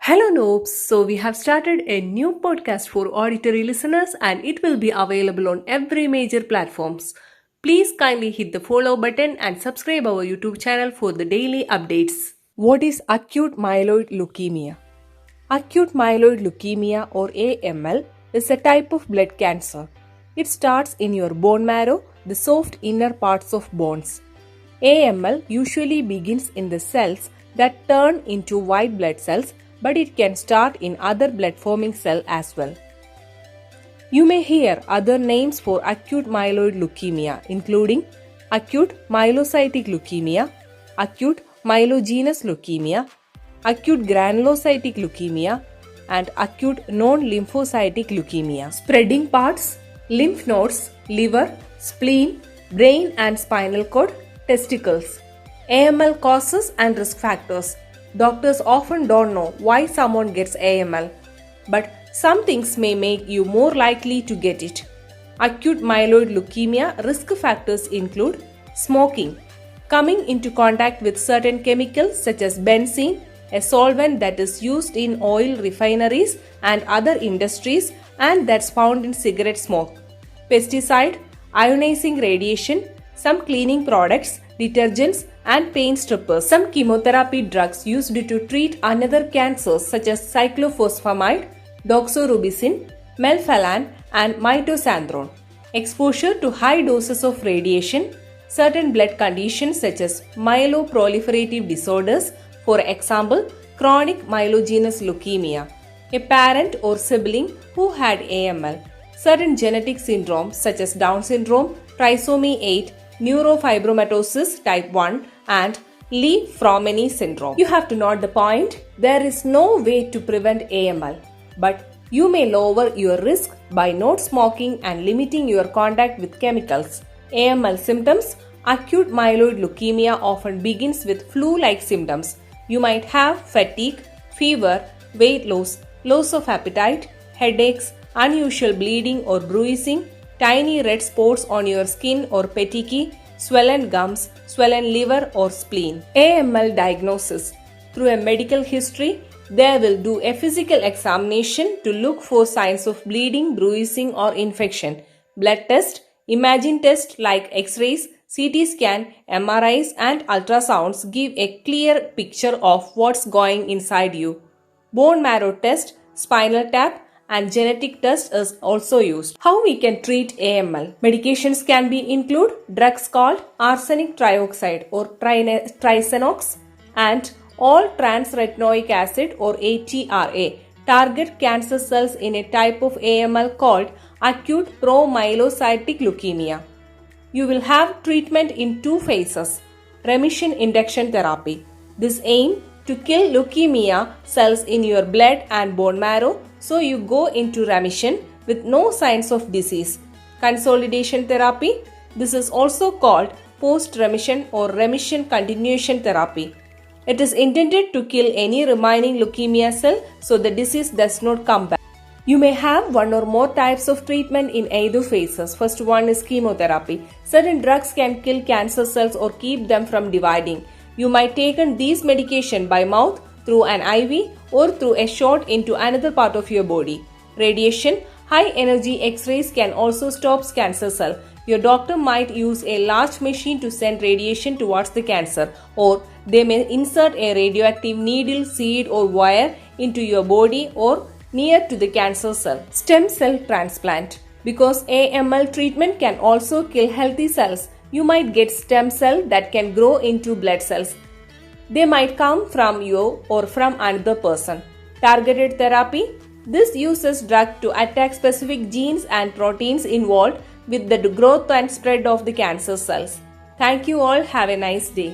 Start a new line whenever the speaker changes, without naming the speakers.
Hello, Noobs. So, we have started a new podcast for auditory listeners and it will be available on every major platforms. Please kindly hit the follow button and subscribe our YouTube channel for the daily updates. What is acute myeloid leukemia? Acute myeloid leukemia or AML is a type of blood cancer. It starts in your bone marrow, the soft inner parts of bones. AML usually begins in the cells that turn into white blood cells, but it can start in other blood forming cell as well. You may hear other names for acute myeloid leukemia including acute myelocytic leukemia, acute myelogenous leukemia, acute granulocytic leukemia, and acute non-lymphocytic leukemia. Spreading parts, lymph nodes, liver, spleen, brain and spinal cord, testicles. AML causes and risk factors. Doctors often don't know why someone gets AML, but some things may make you more likely to get it. Acute myeloid leukemia risk factors include smoking, coming into contact with certain chemicals such as benzene, a solvent that is used in oil refineries and other industries and that's found in cigarette smoke, pesticide, ionizing radiation, some cleaning products, detergents, and paint strippers. Some chemotherapy drugs used to treat another cancers such as cyclophosphamide, doxorubicin, melphalan, and mitoxantrone. Exposure to high doses of radiation, certain blood conditions such as myeloproliferative disorders, for example, chronic myelogenous leukemia, a parent or sibling who had AML, certain genetic syndromes such as Down syndrome, trisomy 8, neurofibromatosis type 1, and Li-Fraumeni syndrome. You have to note the point, there is no way to prevent AML, but you may lower your risk by not smoking and limiting your contact with chemicals. AML symptoms. Acute myeloid leukemia often begins with flu-like symptoms. You might have fatigue, fever, weight loss, loss of appetite, headaches, unusual bleeding or bruising, tiny red spots on your skin or petechiae, swollen gums, swollen liver or spleen. AML diagnosis. Through a medical history, they will do a physical examination to look for signs of bleeding, bruising or infection. Blood test, imaging test like X-rays, CT scan, MRIs and ultrasounds give a clear picture of what's going inside you. Bone marrow test, spinal tap, and genetic test is also used. How we can treat AML? Medications can be include drugs called arsenic trioxide or trisenox and all trans-retinoic acid or ATRA target cancer cells in a type of AML called acute promyelocytic leukemia. You will have treatment in two phases. Remission induction therapy. This aims to kill leukemia cells in your blood and bone marrow so you go into remission with no signs of disease. Consolidation therapy. This is also called post-remission or remission continuation therapy. It is intended to kill any remaining leukemia cell so the disease does not come back. You may have one or more types of treatment in either phases. First one is chemotherapy. Certain drugs can kill cancer cells or keep them from dividing. You might take these medication by mouth, through an IV or through a shot into another part of your body. Radiation, high energy X-rays can also stop cancer cell. Your doctor might use a large machine to send radiation towards the cancer, or they may insert a radioactive needle, seed or wire into your body or near to the cancer cell. Stem cell transplant. Because AML treatment can also kill healthy cells, you might get stem cell that can grow into blood cells. They might come from you or from another person. Targeted therapy. This uses drug to attack specific genes and proteins involved with the growth and spread of the cancer cells. Thank you all. Have a nice day.